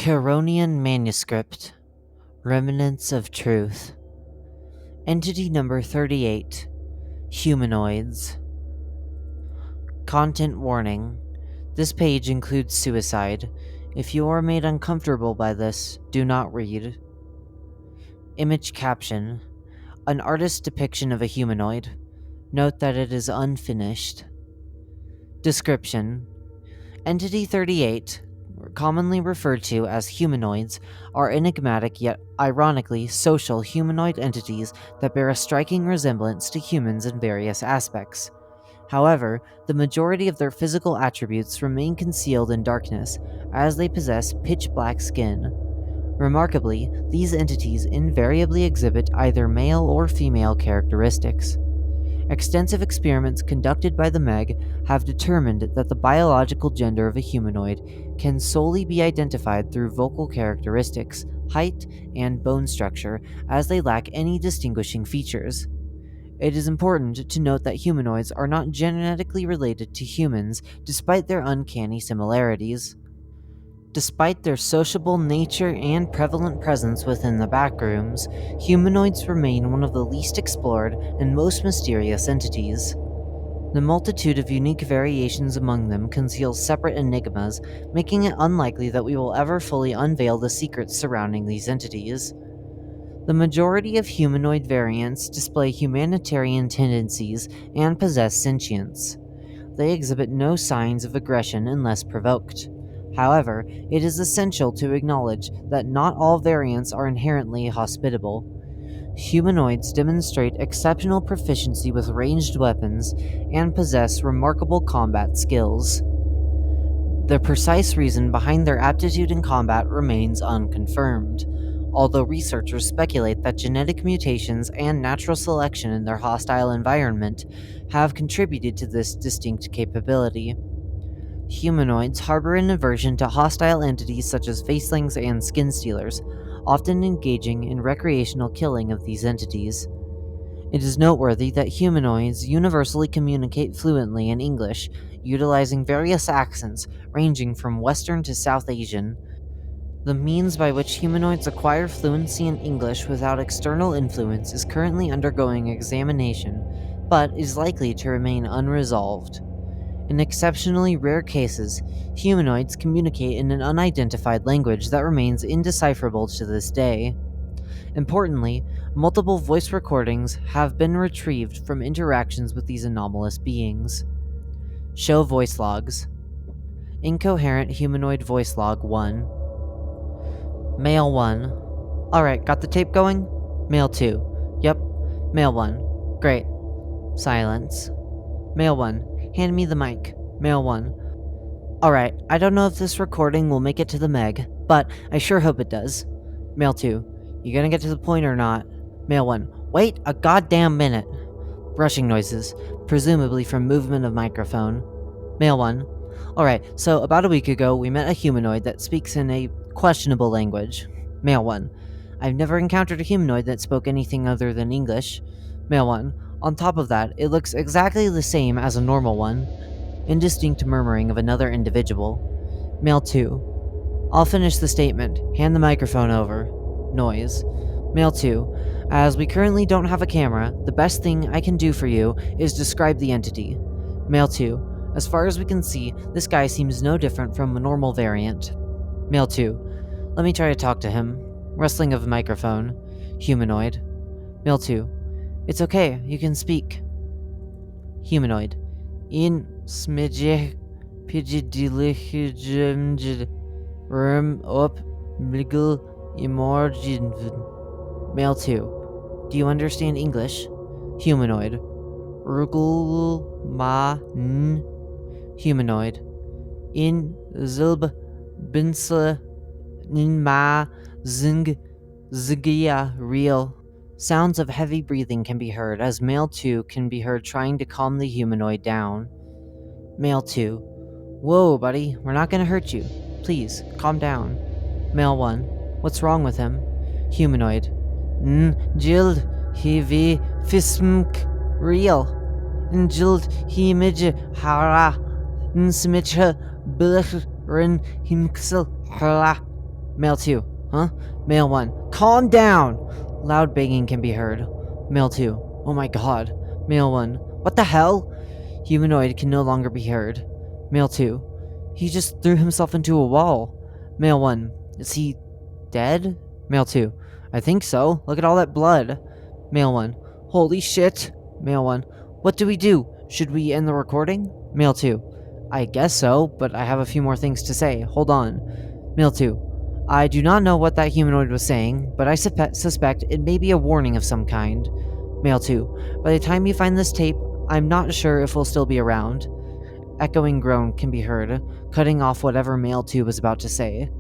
Caronian Manuscript, Remnants of Truth. Entity number 38, Humanoids. Content warning. This page includes suicide. If you are made uncomfortable by this, do not read. Image caption. An artist's depiction of a humanoid. Note that it is unfinished. Description. Entity 38, commonly referred to as humanoids, are enigmatic yet ironically social humanoid entities that bear a striking resemblance to humans in various aspects. However, the majority of their physical attributes remain concealed in darkness, as they possess pitch-black skin. Remarkably, these entities invariably exhibit either male or female characteristics. Extensive experiments conducted by the Meg have determined that the biological gender of a humanoid can solely be identified through vocal characteristics, height, and bone structure, as they lack any distinguishing features. It is important to note that humanoids are not genetically related to humans, despite their uncanny similarities. Despite their sociable nature and prevalent presence within the Backrooms, humanoids remain one of the least explored and most mysterious entities. The multitude of unique variations among them conceals separate enigmas, making it unlikely that we will ever fully unveil the secrets surrounding these entities. The majority of humanoid variants display humanitarian tendencies and possess sentience. They exhibit no signs of aggression unless provoked. However, it is essential to acknowledge that not all variants are inherently hospitable. Humanoids demonstrate exceptional proficiency with ranged weapons and possess remarkable combat skills. The precise reason behind their aptitude in combat remains unconfirmed, although researchers speculate that genetic mutations and natural selection in their hostile environment have contributed to this distinct capability. Humanoids harbor an aversion to hostile entities such as facelings and skin stealers, often engaging in recreational killing of these entities. It is noteworthy that humanoids universally communicate fluently in English, utilizing various accents ranging from Western to South Asian. The means by which humanoids acquire fluency in English without external influence is currently undergoing examination, but is likely to remain unresolved. In exceptionally rare cases, humanoids communicate in an unidentified language that remains indecipherable to this day. Importantly, multiple voice recordings have been retrieved from interactions with these anomalous beings. Show voice logs. Incoherent humanoid voice log 1. Male 1. Alright, got the tape going? Male 2. Yep. Male 1. Great. Silence. Male 1. Hand me the mic. Male 1. Alright, I don't know if this recording will make it to the Meg, but I sure hope it does. Male 2. You gonna get to the point or not? Male 1. Wait a goddamn minute. Brushing noises, presumably from movement of microphone. Male 1. Alright, so about a week ago we met a humanoid that speaks in a questionable language. Male 1. I've never encountered a humanoid that spoke anything other than English. Male 1. On top of that, it looks exactly the same as a normal one. Indistinct murmuring of another individual. Male 2. I'll finish the statement. Hand the microphone over. Noise. Male 2. As we currently don't have a camera, the best thing I can do for you is describe the entity. Male 2. As far as we can see, this guy seems no different from a normal variant. Male 2. Let me try to talk to him. Rustling of microphone. Humanoid. Male 2. It's okay, you can speak. Humanoid. In smidje pidgidilihijumjid up miggle imorgin. Male 2. Do you understand English? Humanoid. Rugul ma n. Humanoid. In zilb binsle nin ma zing zigia real. Sounds of heavy breathing can be heard, as Male 2 can be heard trying to calm the humanoid down. Male 2. Whoa, buddy, we're not gonna hurt you. Please, calm down. Male 1. What's wrong with him? Humanoid. Jild he vi fismk real. Jild he midge hara. Nsmitcha bilrin himksel hara. Male 2. Huh? Male 1. Calm down! Loud banging can be heard. Male 2. Oh my god. Male 1. What the hell? Humanoid can no longer be heard. Male 2. He just threw himself into a wall. Male 1. Is he dead? Male 2. I think so. Look at all that blood. Male 1. Holy shit. Male 1. What do we do? Should we end the recording? Male 2. I guess so, but I have a few more things to say. Hold on. Male 2. I do not know what that humanoid was saying, but I suspect it may be a warning of some kind. Male 2. By the time you find this tape, I'm not sure if we'll still be around. Echoing groan can be heard, cutting off whatever Male 2 was about to say.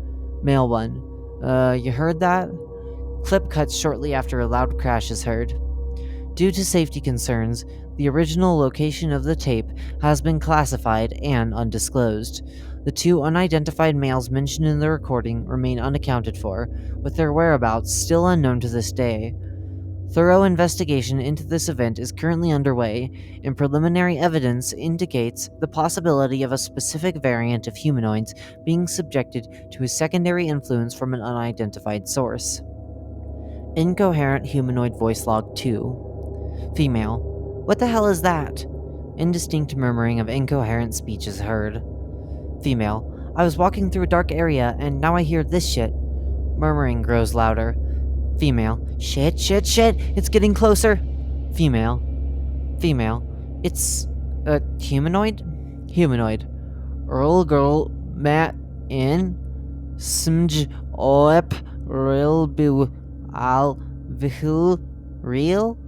Male 1. You heard that? Clip cuts shortly after a loud crash is heard. Due to safety concerns, the original location of the tape has been classified and undisclosed. The 2 unidentified males mentioned in the recording remain unaccounted for, with their whereabouts still unknown to this day. Thorough investigation into this event is currently underway, and preliminary evidence indicates the possibility of a specific variant of humanoids being subjected to a secondary influence from an unidentified source. Incoherent humanoid voice log 2. Female. What the hell is that? Indistinct murmuring of incoherent speech is heard. Female. I was walking through a dark area and now I hear this shit. Murmuring grows louder. Female. Shit, shit, shit! It's getting closer! Female. Female. It's a humanoid? Humanoid. Earl girl mat in smj oep rilbu al vihul real?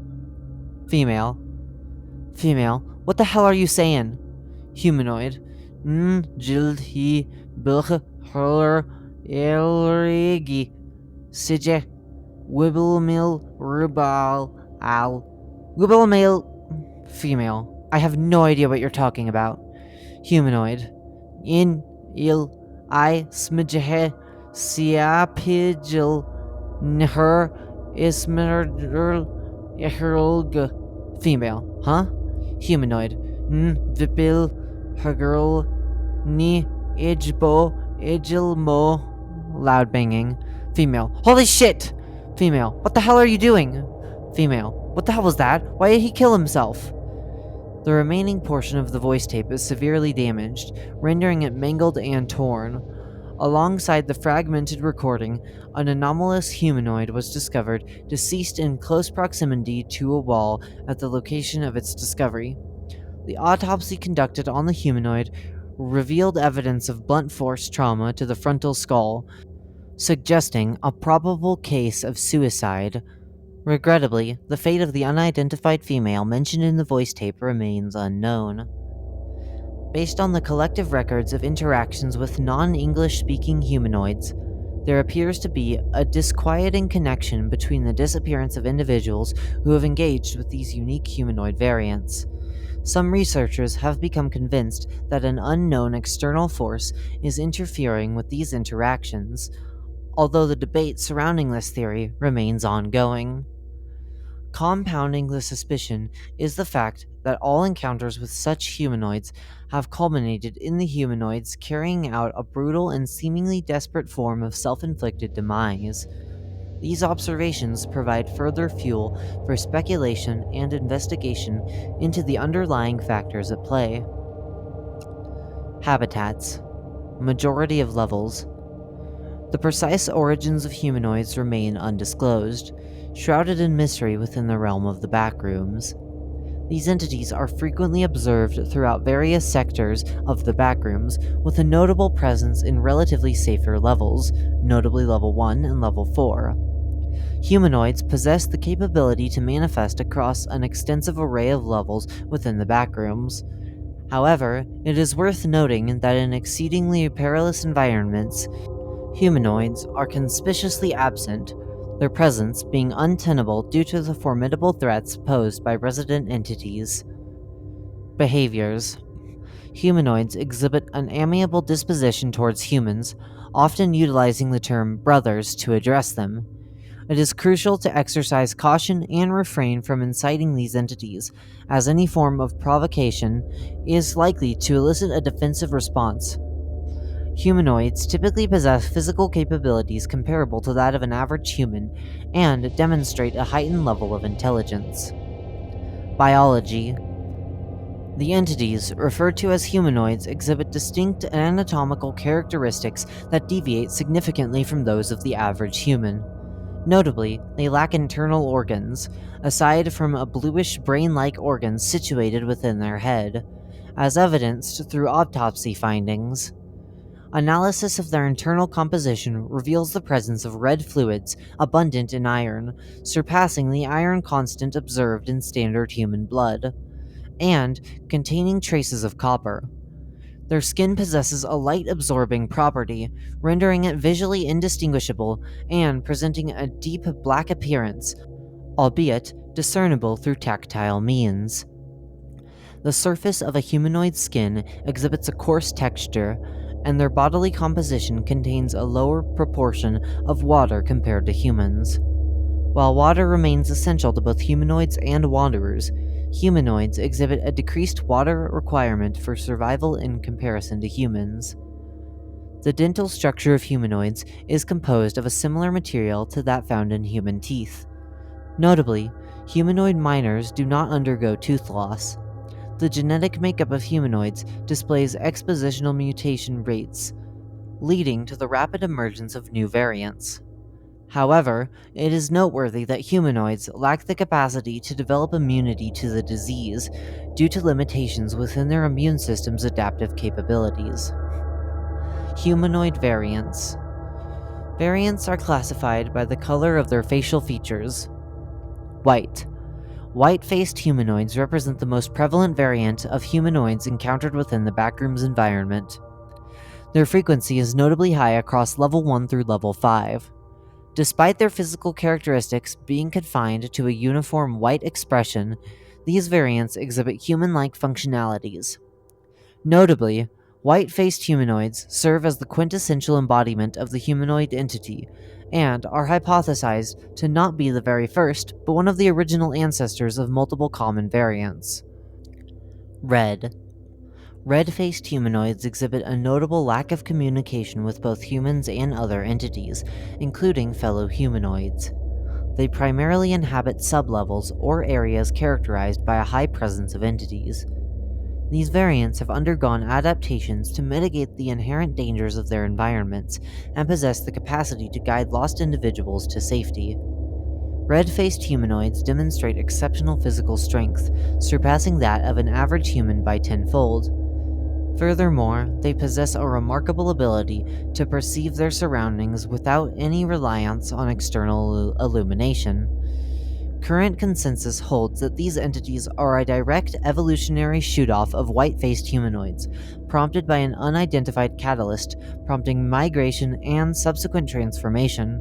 Female. Female. What the hell are you saying? Humanoid. Jild he bilch hurler elrigi sije wibblemill rubal al wibblemill. Female. I have no idea what you're talking about. Humanoid. In il I smijhe siapijil nher ismerl ihrulg. Female. Huh? Humanoid. Vipil hergirl ni ijbo ijilmo. Loud banging. Female. Holy shit! Female. What the hell are you doing? Female. What the hell was that? Why did he kill himself? The remaining portion of the voice tape is severely damaged, rendering it mangled and torn. Alongside the fragmented recording, an anomalous humanoid was discovered deceased in close proximity to a wall at the location of its discovery. The autopsy conducted on the humanoid revealed evidence of blunt force trauma to the frontal skull, suggesting a probable case of suicide. Regrettably, the fate of the unidentified female mentioned in the voice tape remains unknown. Based on the collective records of interactions with non-English speaking humanoids, there appears to be a disquieting connection between the disappearance of individuals who have engaged with these unique humanoid variants. Some researchers have become convinced that an unknown external force is interfering with these interactions, although the debate surrounding this theory remains ongoing. Compounding the suspicion is the fact that all encounters with such humanoids have culminated in the humanoids carrying out a brutal and seemingly desperate form of self-inflicted demise. These observations provide further fuel for speculation and investigation into the underlying factors at play. Habitats. Majority of levels. The precise origins of humanoids remain undisclosed, shrouded in mystery within the realm of the Backrooms. These entities are frequently observed throughout various sectors of the Backrooms, with a notable presence in relatively safer levels, notably Level 1 and Level 4. Humanoids possess the capability to manifest across an extensive array of levels within the Backrooms. However, it is worth noting that in exceedingly perilous environments, humanoids are conspicuously absent, their presence being untenable due to the formidable threats posed by resident entities. Behaviors. Humanoids exhibit an amiable disposition towards humans, often utilizing the term brothers to address them. It is crucial to exercise caution and refrain from inciting these entities, as any form of provocation is likely to elicit a defensive response. Humanoids typically possess physical capabilities comparable to that of an average human and demonstrate a heightened level of intelligence. Biology. The entities, referred to as humanoids, exhibit distinct anatomical characteristics that deviate significantly from those of the average human. Notably, they lack internal organs, aside from a bluish brain-like organ situated within their head, as evidenced through autopsy findings. Analysis of their internal composition reveals the presence of red fluids abundant in iron, surpassing the iron constant observed in standard human blood, and containing traces of copper. Their skin possesses a light-absorbing property, rendering it visually indistinguishable and presenting a deep black appearance, albeit discernible through tactile means. The surface of a humanoid skin exhibits a coarse texture, and their bodily composition contains a lower proportion of water compared to humans. While water remains essential to both humanoids and wanderers, humanoids exhibit a decreased water requirement for survival in comparison to humans. The dental structure of humanoids is composed of a similar material to that found in human teeth. Notably, humanoid minors do not undergo tooth loss. The genetic makeup of humanoids displays expositional mutation rates, leading to the rapid emergence of new variants. However, it is noteworthy that humanoids lack the capacity to develop immunity to the disease due to limitations within their immune system's adaptive capabilities. Humanoid variants. Variants are classified by the color of their facial features. White. White-faced humanoids represent the most prevalent variant of humanoids encountered within the Backrooms environment. Their frequency is notably high across Level 1 through Level 5. Despite their physical characteristics being confined to a uniform white expression, these variants exhibit human-like functionalities. Notably, white-faced humanoids serve as the quintessential embodiment of the humanoid entity, and are hypothesized to not be the very first, but one of the original ancestors of multiple common variants. Red. Red-faced humanoids exhibit a notable lack of communication with both humans and other entities, including fellow humanoids. They primarily inhabit sublevels or areas characterized by a high presence of entities. These variants have undergone adaptations to mitigate the inherent dangers of their environments and possess the capacity to guide lost individuals to safety. Red-faced humanoids demonstrate exceptional physical strength, surpassing that of an average human by tenfold. Furthermore, they possess a remarkable ability to perceive their surroundings without any reliance on external illumination. Current consensus holds that these entities are a direct evolutionary shoot-off of white-faced humanoids, prompted by an unidentified catalyst, prompting migration and subsequent transformation.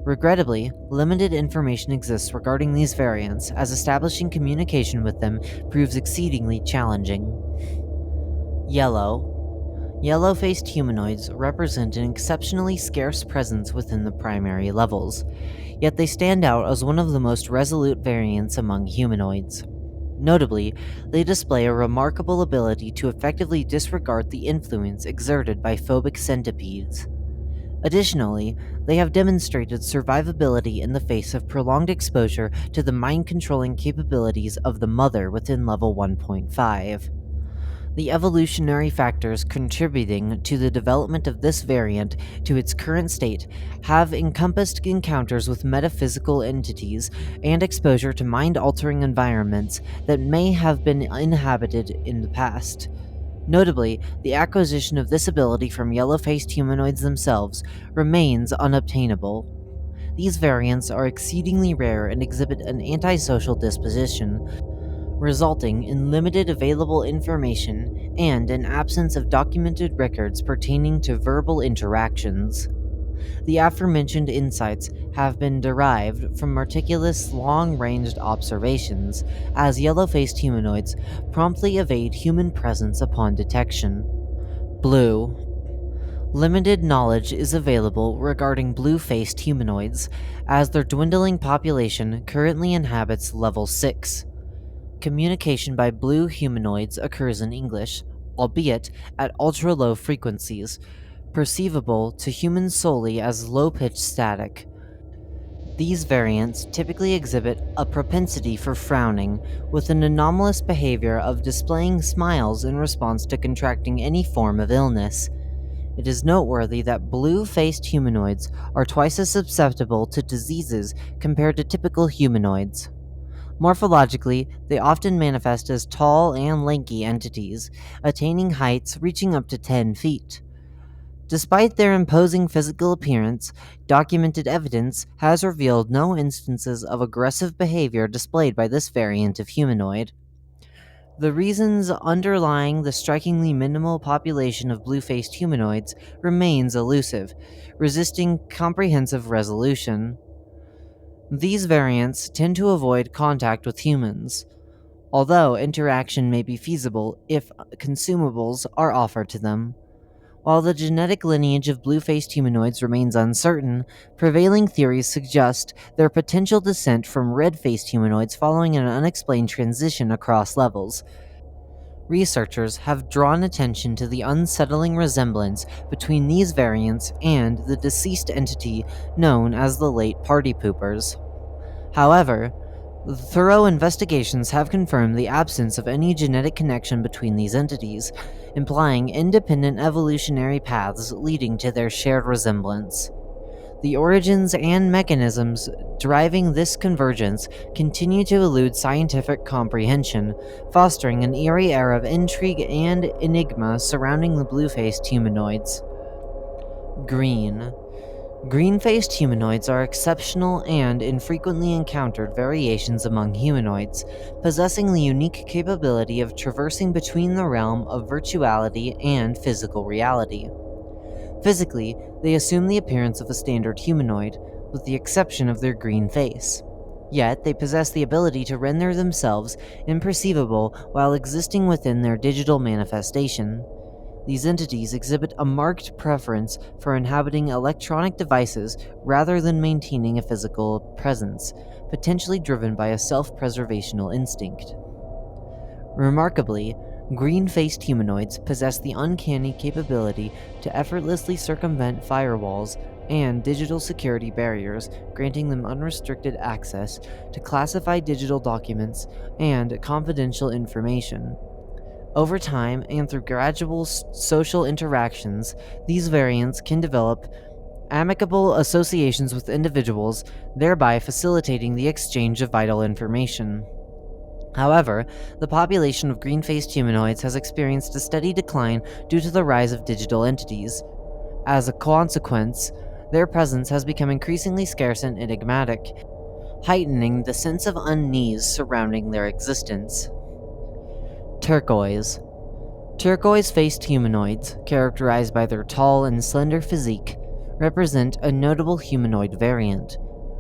Regrettably, limited information exists regarding these variants, as establishing communication with them proves exceedingly challenging. Yellow. Yellow-faced humanoids represent an exceptionally scarce presence within the primary levels, yet they stand out as one of the most resolute variants among humanoids. Notably, they display a remarkable ability to effectively disregard the influence exerted by phobic centipedes. Additionally, they have demonstrated survivability in the face of prolonged exposure to the mind-controlling capabilities of the Mother within level 1.5. The evolutionary factors contributing to the development of this variant to its current state have encompassed encounters with metaphysical entities and exposure to mind-altering environments that may have been inhabited in the past. Notably, the acquisition of this ability from yellow-faced humanoids themselves remains unobtainable. These variants are exceedingly rare and exhibit an antisocial disposition, resulting in limited available information and an absence of documented records pertaining to verbal interactions. The aforementioned insights have been derived from meticulous, long-ranged observations, as yellow-faced humanoids promptly evade human presence upon detection. Blue. Limited knowledge is available regarding blue-faced humanoids, as their dwindling population currently inhabits level 6. Communication by blue humanoids occurs in English, albeit at ultra-low frequencies, perceivable to humans solely as low-pitched static. These variants typically exhibit a propensity for frowning, with an anomalous behavior of displaying smiles in response to contracting any form of illness. It is noteworthy that blue-faced humanoids are twice as susceptible to diseases compared to typical humanoids. Morphologically, they often manifest as tall and lanky entities, attaining heights reaching up to 10 feet. Despite their imposing physical appearance, documented evidence has revealed no instances of aggressive behavior displayed by this variant of humanoid. The reasons underlying the strikingly minimal population of blue-faced humanoids remains elusive, resisting comprehensive resolution. These variants tend to avoid contact with humans, although interaction may be feasible if consumables are offered to them. While the genetic lineage of blue-faced humanoids remains uncertain, prevailing theories suggest their potential descent from red-faced humanoids following an unexplained transition across levels. Researchers have drawn attention to the unsettling resemblance between these variants and the deceased entity known as the late party poopers. However, thorough investigations have confirmed the absence of any genetic connection between these entities, implying independent evolutionary paths leading to their shared resemblance. The origins and mechanisms driving this convergence continue to elude scientific comprehension, fostering an eerie air of intrigue and enigma surrounding the blue-faced humanoids. Green. Green-faced humanoids are exceptional and infrequently encountered variations among humanoids, possessing the unique capability of traversing between the realm of virtuality and physical reality. Physically, they assume the appearance of a standard humanoid, with the exception of their green face. Yet, they possess the ability to render themselves imperceivable while existing within their digital manifestation. These entities exhibit a marked preference for inhabiting electronic devices rather than maintaining a physical presence, potentially driven by a self-preservational instinct. Remarkably, green-faced humanoids possess the uncanny capability to effortlessly circumvent firewalls and digital security barriers, granting them unrestricted access to classified digital documents and confidential information. Over time, and through gradual social interactions, these variants can develop amicable associations with individuals, thereby facilitating the exchange of vital information. However, the population of green-faced humanoids has experienced a steady decline due to the rise of digital entities. As a consequence, their presence has become increasingly scarce and enigmatic, heightening the sense of unease surrounding their existence. Turquoise. Turquoise-faced humanoids, characterized by their tall and slender physique, represent a notable humanoid variant,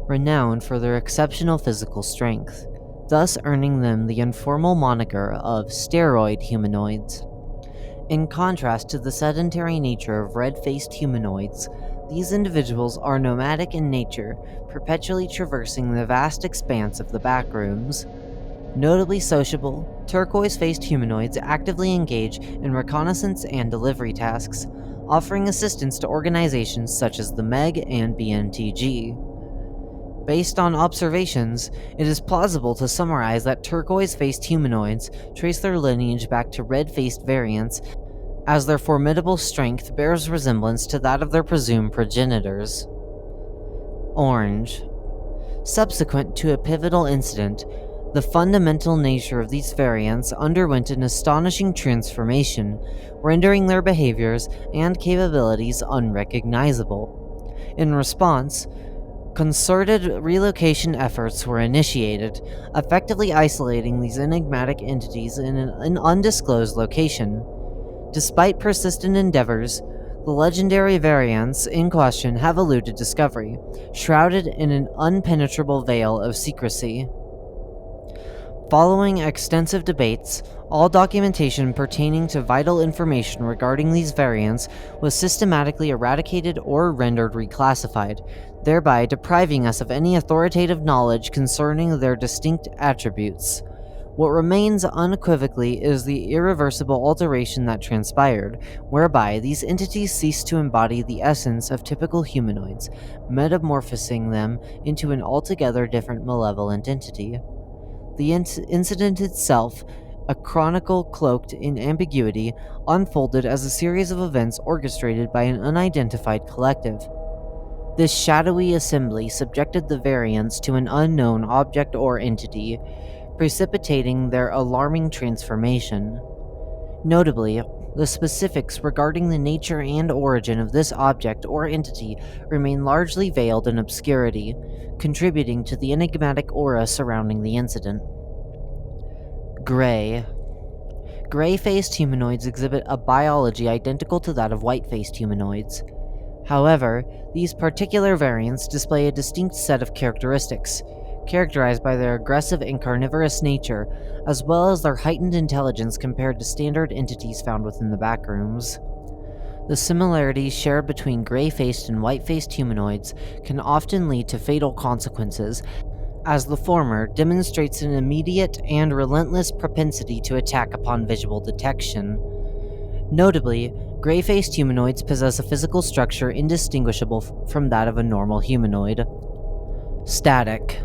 renowned for their exceptional physical strength, thus earning them the informal moniker of steroid humanoids. In contrast to the sedentary nature of red-faced humanoids, these individuals are nomadic in nature, perpetually traversing the vast expanse of the Backrooms. Notably sociable, turquoise-faced humanoids actively engage in reconnaissance and delivery tasks, offering assistance to organizations such as the MEG and BNTG. Based on observations, it is plausible to summarize that turquoise-faced humanoids trace their lineage back to red-faced variants, as their formidable strength bears resemblance to that of their presumed progenitors. Orange. Subsequent to a pivotal incident, the fundamental nature of these variants underwent an astonishing transformation, rendering their behaviors and capabilities unrecognizable. In response, concerted relocation efforts were initiated, effectively isolating these enigmatic entities in an undisclosed location. Despite persistent endeavors, the legendary variants in question have eluded discovery, shrouded in an impenetrable veil of secrecy. Following extensive debates, all documentation pertaining to vital information regarding these variants was systematically eradicated or rendered reclassified, thereby depriving us of any authoritative knowledge concerning their distinct attributes. What remains unequivocally is the irreversible alteration that transpired, whereby these entities ceased to embody the essence of typical humanoids, metamorphosing them into an altogether different malevolent entity. The incident itself, a chronicle cloaked in ambiguity, unfolded as a series of events orchestrated by an unidentified collective. This shadowy assembly subjected the variants to an unknown object or entity, precipitating their alarming transformation. Notably, the specifics regarding the nature and origin of this object or entity remain largely veiled in obscurity, contributing to the enigmatic aura surrounding the incident. Gray. Gray-faced humanoids exhibit a biology identical to that of white-faced humanoids. However, these particular variants display a distinct set of characteristics, characterized by their aggressive and carnivorous nature, as well as their heightened intelligence compared to standard entities found within the Backrooms. The similarities shared between gray-faced and white-faced humanoids can often lead to fatal consequences, as the former demonstrates an immediate and relentless propensity to attack upon visual detection. Notably, gray-faced humanoids possess a physical structure indistinguishable from that of a normal humanoid. Static.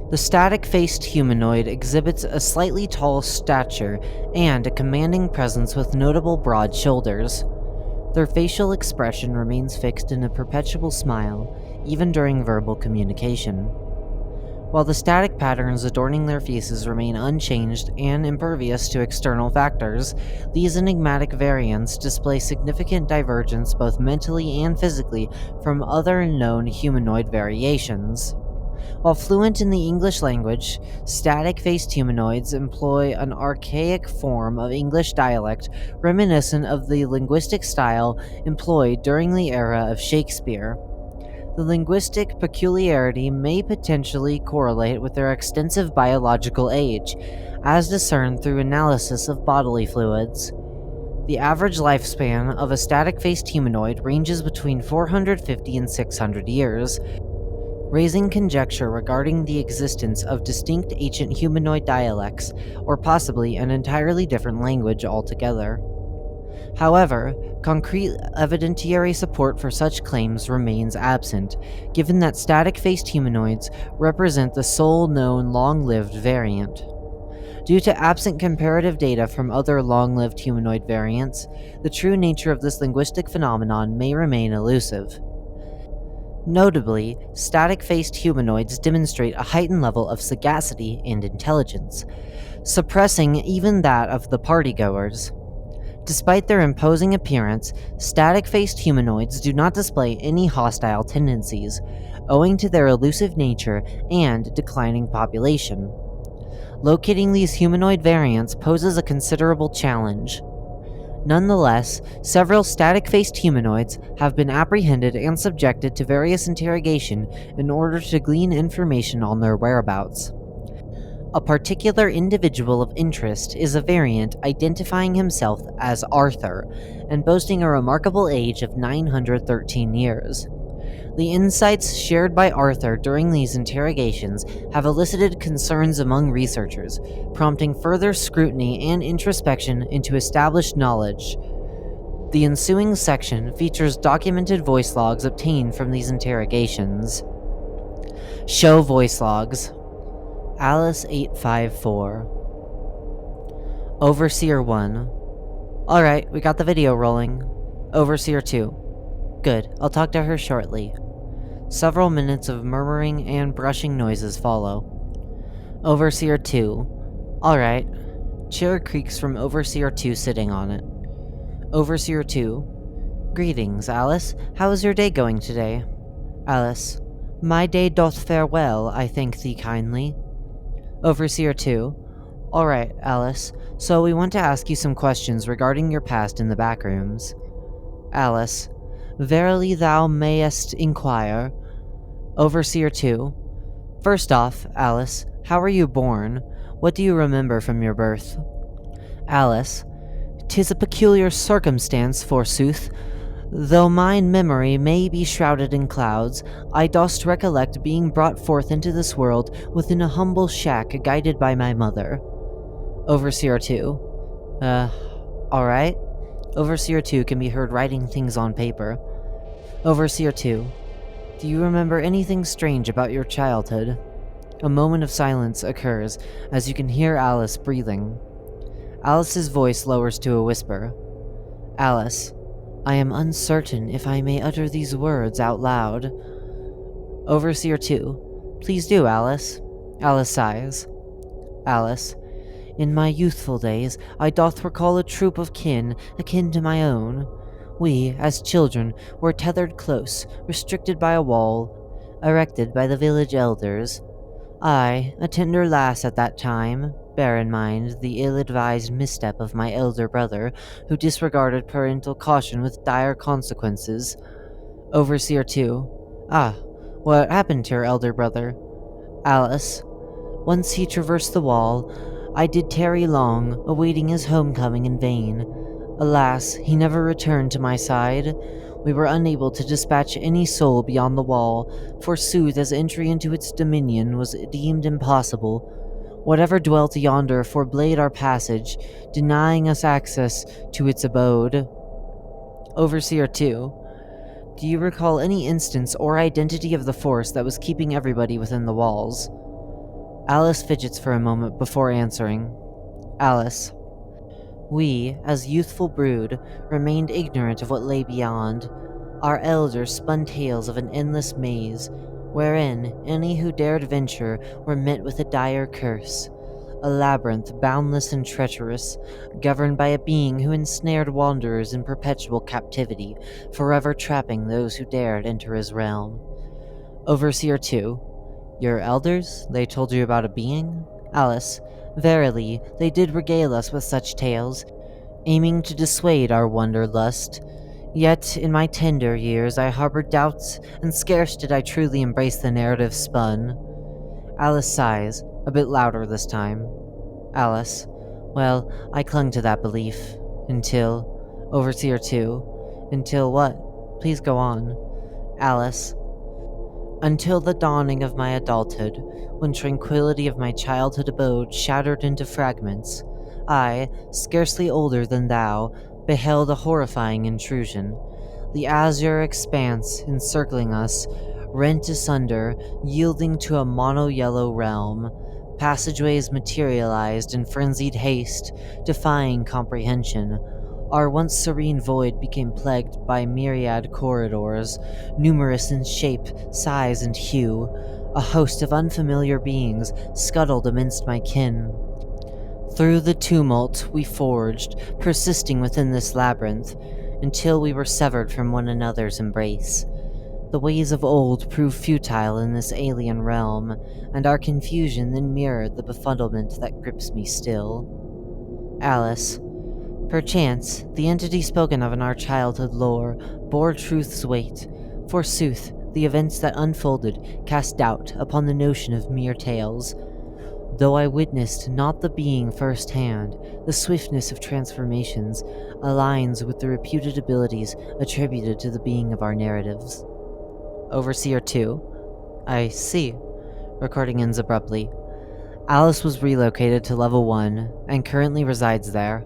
The static-faced humanoid exhibits a slightly tall stature and a commanding presence with notable broad shoulders. Their facial expression remains fixed in a perpetual smile, even during verbal communication. While the static patterns adorning their faces remain unchanged and impervious to external factors, these enigmatic variants display significant divergence both mentally and physically from other known humanoid variations. While fluent in the English language, static-faced humanoids employ an archaic form of English dialect reminiscent of the linguistic style employed during the era of Shakespeare. The linguistic peculiarity may potentially correlate with their extensive biological age, as discerned through analysis of bodily fluids. The average lifespan of a static-faced humanoid ranges between 450 and 600 years, raising conjecture regarding the existence of distinct ancient humanoid dialects, or possibly an entirely different language altogether. However, concrete evidentiary support for such claims remains absent, given that static-faced humanoids represent the sole known long-lived variant. Due to absent comparative data from other long-lived humanoid variants, the true nature of this linguistic phenomenon may remain elusive. Notably, static-faced humanoids demonstrate a heightened level of sagacity and intelligence, suppressing even that of the partygoers. Despite their imposing appearance, static-faced humanoids do not display any hostile tendencies, owing to their elusive nature and declining population. Locating these humanoid variants poses a considerable challenge. Nonetheless, several static-faced humanoids have been apprehended and subjected to various interrogation in order to glean information on their whereabouts. A particular individual of interest is a variant identifying himself as Arthur and boasting a remarkable age of 913 years. The insights shared by Arthur during these interrogations have elicited concerns among researchers, prompting further scrutiny and introspection into established knowledge. The ensuing section features documented voice logs obtained from these interrogations. Show voice logs. Alice 854. Overseer 1. Alright, we got the video rolling. Overseer 2. Good, I'll talk to her shortly. Several minutes of murmuring and brushing noises follow. Overseer 2. Alright. Chair creaks from Overseer 2 sitting on it. Overseer 2. Greetings, Alice. How is your day going today? Alice. My day doth fare well, I thank thee kindly. Overseer 2. Alright, Alice. So we want to ask you some questions regarding your past in the Backrooms. Alice. Verily thou mayest inquire. Overseer 2. First off, Alice, how were you born? What do you remember from your birth? Alice. 'Tis a peculiar circumstance, forsooth. Though mine memory may be shrouded in clouds, I dost recollect being brought forth into this world within a humble shack guided by my mother. Overseer 2. Alright. Overseer 2 can be heard writing things on paper. Overseer 2. Do you remember anything strange about your childhood? A moment of silence occurs as you can hear Alice breathing. Alice's voice lowers to a whisper. Alice, I am uncertain if I may utter these words out loud. Overseer 2. Please do, Alice. Alice sighs. Alice. In my youthful days, I doth recall a troop of kin akin to my own. We, as children, were tethered close, restricted by a wall, erected by the village elders. I, a tender lass at that time, bear in mind the ill-advised misstep of my elder brother, who disregarded parental caution with dire consequences. Overseer 2. Ah, what happened to your elder brother? Alice. Once he traversed the wall, I did tarry long, awaiting his homecoming in vain. Alas, he never returned to my side. We were unable to dispatch any soul beyond the wall, forsooth as entry into its dominion was deemed impossible. Whatever dwelt yonder forbade our passage, denying us access to its abode. Overseer 2. Do you recall any instance or identity of the force that was keeping everybody within the walls? Alice fidgets for a moment before answering. Alice. We, as youthful brood, remained ignorant of what lay beyond. Our elders spun tales of an endless maze, wherein any who dared venture were met with a dire curse. A labyrinth boundless and treacherous, governed by a being who ensnared wanderers in perpetual captivity, forever trapping those who dared enter his realm. Overseer 2. Your elders? They told you about a being? Alice. Verily, they did regale us with such tales, aiming to dissuade our wanderlust. Yet, in my tender years, I harbored doubts, and scarce did I truly embrace the narrative spun. Alice sighs, a bit louder this time. Alice. Well, I clung to that belief. Until... Overseer 2. Until what? Please go on. Alice. Until the dawning of my adulthood, when tranquility of my childhood abode shattered into fragments, I, scarcely older than thou, beheld a horrifying intrusion. The azure expanse encircling us, rent asunder, yielding to a mono-yellow realm. Passageways materialized in frenzied haste, defying comprehension. Our once serene void became plagued by myriad corridors, numerous in shape, size, and hue. A host of unfamiliar beings scuttled amidst my kin. Through the tumult we forged, persisting within this labyrinth, until we were severed from one another's embrace. The ways of old proved futile in this alien realm, and our confusion then mirrored the befuddlement that grips me still. Alice. Perchance, the entity spoken of in our childhood lore bore truth's weight. Forsooth, the events that unfolded cast doubt upon the notion of mere tales. Though I witnessed not the being firsthand, the swiftness of transformations aligns with the reputed abilities attributed to the being of our narratives. Overseer 2. I see. Recording ends abruptly. Alice was relocated to level 1 and currently resides there.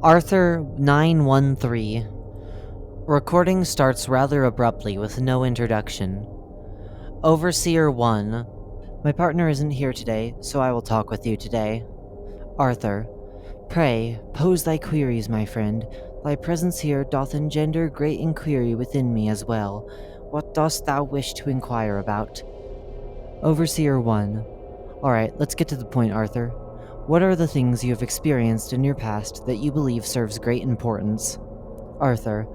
Arthur 913. Recording starts rather abruptly with no introduction. Overseer 1. My partner isn't here today, so I will talk with you today. Arthur. Pray, pose thy queries, my friend. Thy presence here doth engender great inquiry within me as well. What dost thou wish to inquire about? Overseer 1. Alright, let's get to the point, Arthur. What are the things you have experienced in your past that you believe serves great importance? Arthur.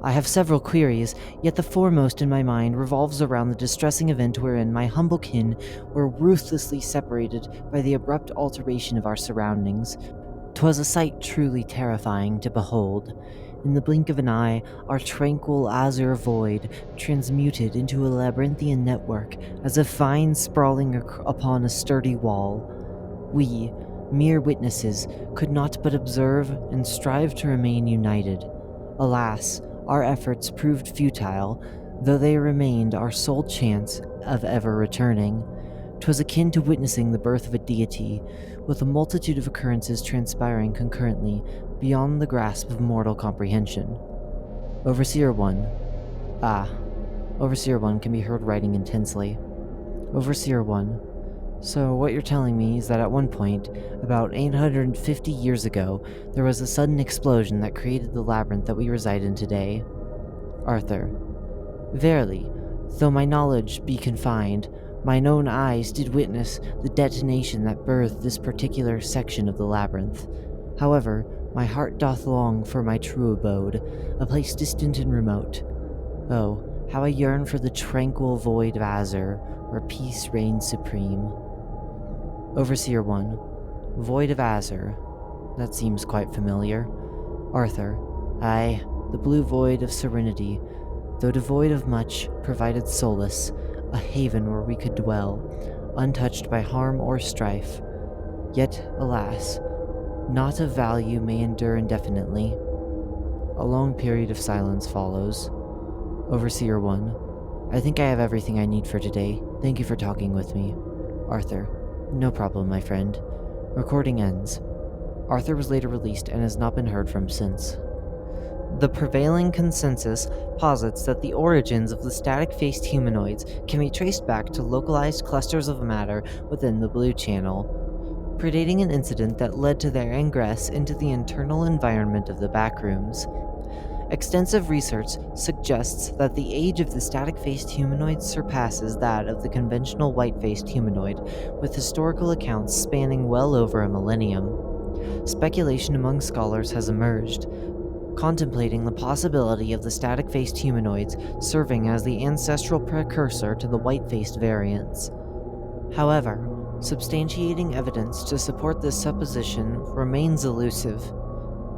I have several queries, yet the foremost in my mind revolves around the distressing event wherein my humble kin were ruthlessly separated by the abrupt alteration of our surroundings. 'Twas a sight truly terrifying to behold. In the blink of an eye, our tranquil azure void transmuted into a labyrinthian network, as if vines sprawling upon a sturdy wall. We, mere witnesses, could not but observe and strive to remain united. Alas, our efforts proved futile, though they remained our sole chance of ever returning. 'Twas akin to witnessing the birth of a deity, with a multitude of occurrences transpiring concurrently beyond the grasp of mortal comprehension. Overseer 1. Overseer 1 can be heard writing intensely. Overseer 1. So what you're telling me is that at one point, about 850 years ago, there was a sudden explosion that created the labyrinth that we reside in today. Arthur. Verily, though my knowledge be confined, mine own eyes did witness the detonation that birthed this particular section of the labyrinth. However, my heart doth long for my true abode, a place distant and remote. Oh, how I yearn for the tranquil void of Azure, where peace reigns supreme. Overseer 1. Void of Azure. That seems quite familiar. Arthur. Aye, the blue void of serenity, though devoid of much, provided solace, a haven where we could dwell, untouched by harm or strife. Yet, alas, naught of value may endure indefinitely. A long period of silence follows. Overseer 1. I think I have everything I need for today. Thank you for talking with me. Arthur. No problem, my friend. Recording ends. Arthur was later released and has not been heard from since. The prevailing consensus posits that the origins of the static-faced humanoids can be traced back to localized clusters of matter within the Blue Channel, predating an incident that led to their ingress into the internal environment of the Backrooms. Extensive research suggests that the age of the static-faced humanoid surpasses that of the conventional white-faced humanoid, with historical accounts spanning well over a millennium. Speculation among scholars has emerged, contemplating the possibility of the static-faced humanoids serving as the ancestral precursor to the white-faced variants. However, substantiating evidence to support this supposition remains elusive.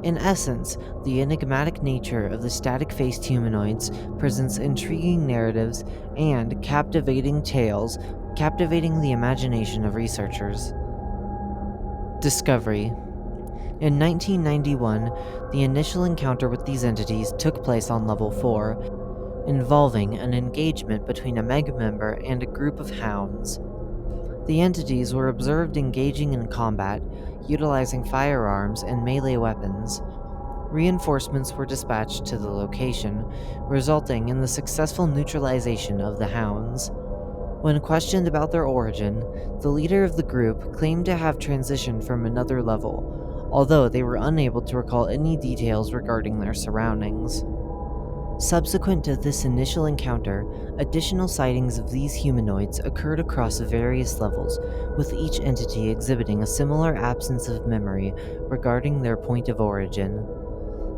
In essence, the enigmatic nature of the static-faced humanoids presents intriguing narratives and captivating tales, captivating the imagination of researchers. Discovery. In 1991, the initial encounter with these entities took place on Level 4, involving an engagement between a Meg member and a group of hounds. The entities were observed engaging in combat, utilizing firearms and melee weapons. Reinforcements were dispatched to the location, resulting in the successful neutralization of the hounds. When questioned about their origin, the leader of the group claimed to have transitioned from another level, although they were unable to recall any details regarding their surroundings. Subsequent to this initial encounter, additional sightings of these humanoids occurred across various levels, with each entity exhibiting a similar absence of memory regarding their point of origin.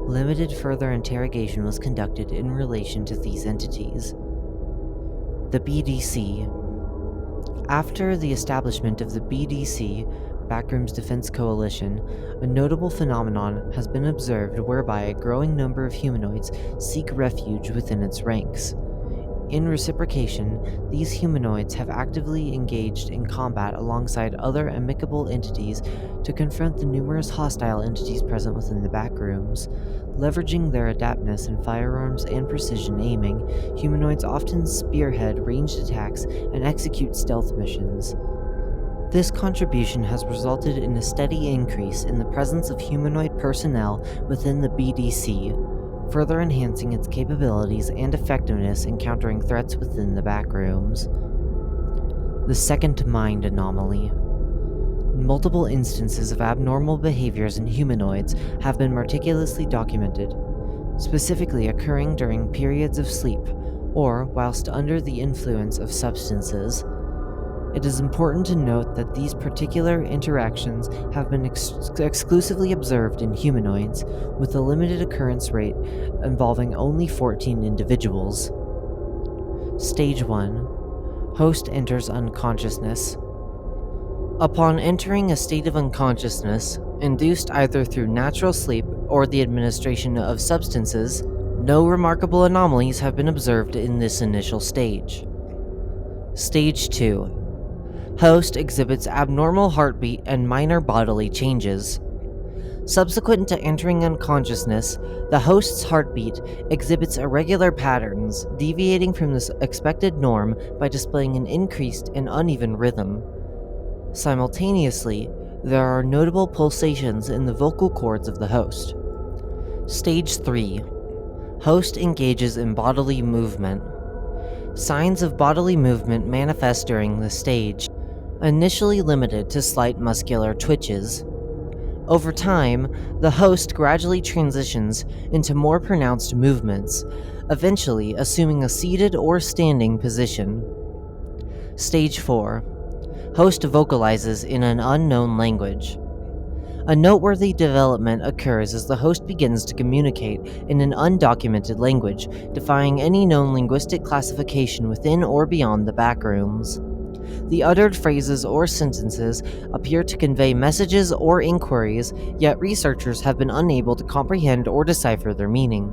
Limited further interrogation was conducted in relation to these entities. The BDC. After the establishment of the BDC, Backrooms Defense Coalition, a notable phenomenon has been observed whereby a growing number of humanoids seek refuge within its ranks. In reciprocation, these humanoids have actively engaged in combat alongside other amicable entities to confront the numerous hostile entities present within the Backrooms. Leveraging their adeptness in firearms and precision aiming, humanoids often spearhead ranged attacks and execute stealth missions. This contribution has resulted in a steady increase in the presence of humanoid personnel within the BDC, further enhancing its capabilities and effectiveness in countering threats within the Backrooms. The Second Mind Anomaly. Multiple instances of abnormal behaviors in humanoids have been meticulously documented, specifically occurring during periods of sleep or whilst under the influence of substances. It is important to note that these particular interactions have been exclusively observed in humanoids, with a limited occurrence rate involving only 14 individuals. Stage 1. Host enters unconsciousness. Upon entering a state of unconsciousness, induced either through natural sleep or the administration of substances, no remarkable anomalies have been observed in this initial stage. Stage 2. Host exhibits abnormal heartbeat and minor bodily changes. Subsequent to entering unconsciousness, the host's heartbeat exhibits irregular patterns, deviating from this expected norm by displaying an increased and uneven rhythm. Simultaneously, there are notable pulsations in the vocal cords of the host. Stage 3. Host engages in bodily movement. Signs of bodily movement manifest during this stage, initially limited to slight muscular twitches. Over time, the host gradually transitions into more pronounced movements, eventually assuming a seated or standing position. Stage 4. Host vocalizes in an unknown language. A noteworthy development occurs as the host begins to communicate in an undocumented language, defying any known linguistic classification within or beyond the backrooms. The uttered phrases or sentences appear to convey messages or inquiries, yet researchers have been unable to comprehend or decipher their meaning.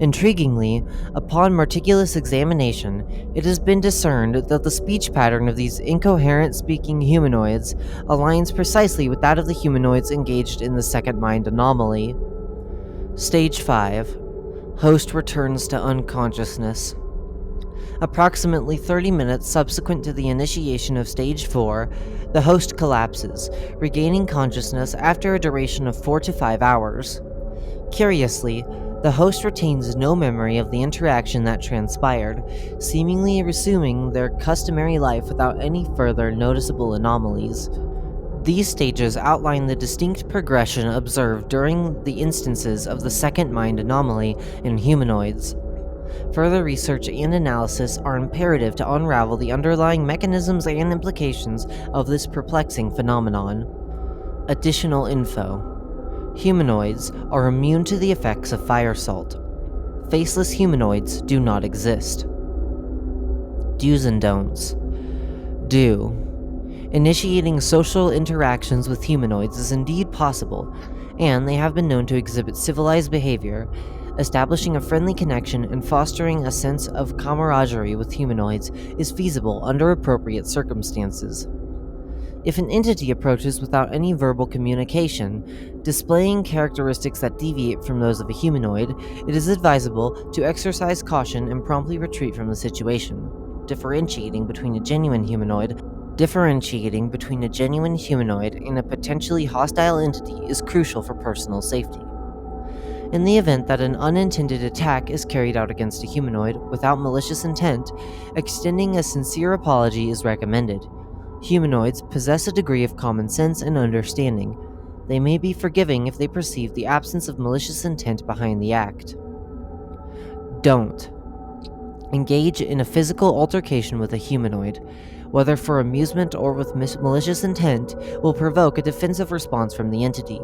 Intriguingly, upon meticulous examination, it has been discerned that the speech pattern of these incoherent speaking humanoids aligns precisely with that of the humanoids engaged in the second mind anomaly. Stage 5. Host returns to unconsciousness. Approximately 30 minutes subsequent to the initiation of Stage 4, the host collapses, regaining consciousness after a duration of 4 to 5 hours. Curiously, the host retains no memory of the interaction that transpired, seemingly resuming their customary life without any further noticeable anomalies. These stages outline the distinct progression observed during the instances of the second mind anomaly in humanoids. Further research and analysis are imperative to unravel the underlying mechanisms and implications of this perplexing phenomenon. Additional info. Humanoids are immune to the effects of fire salt. Faceless humanoids do not exist. Do's and don'ts. Do. Initiating social interactions with humanoids is indeed possible, and they have been known to exhibit civilized behavior. Establishing a friendly connection and fostering a sense of camaraderie with humanoids is feasible under appropriate circumstances. If an entity approaches without any verbal communication, displaying characteristics that deviate from those of a humanoid, it is advisable to exercise caution and promptly retreat from the situation. Differentiating between a genuine humanoid and a potentially hostile entity is crucial for personal safety. In the event that an unintended attack is carried out against a humanoid without malicious intent, extending a sincere apology is recommended. Humanoids possess a degree of common sense and understanding. They may be forgiving if they perceive the absence of malicious intent behind the act. Don't engage in a physical altercation with a humanoid, whether for amusement or with malicious intent, will provoke a defensive response from the entity.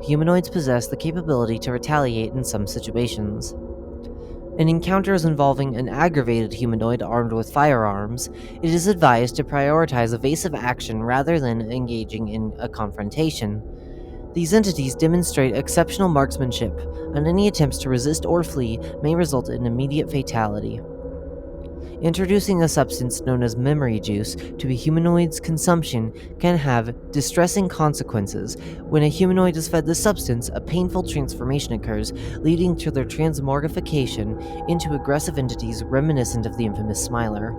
Humanoids possess the capability to retaliate in some situations. In encounters involving an aggravated humanoid armed with firearms, it is advised to prioritize evasive action rather than engaging in a confrontation. These entities demonstrate exceptional marksmanship, and any attempts to resist or flee may result in immediate fatality. Introducing a substance known as memory juice to a humanoid's consumption can have distressing consequences. When a humanoid is fed this substance, a painful transformation occurs, leading to their transmogrification into aggressive entities reminiscent of the infamous Smiler.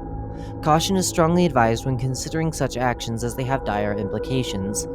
Caution is strongly advised when considering such actions as they have dire implications.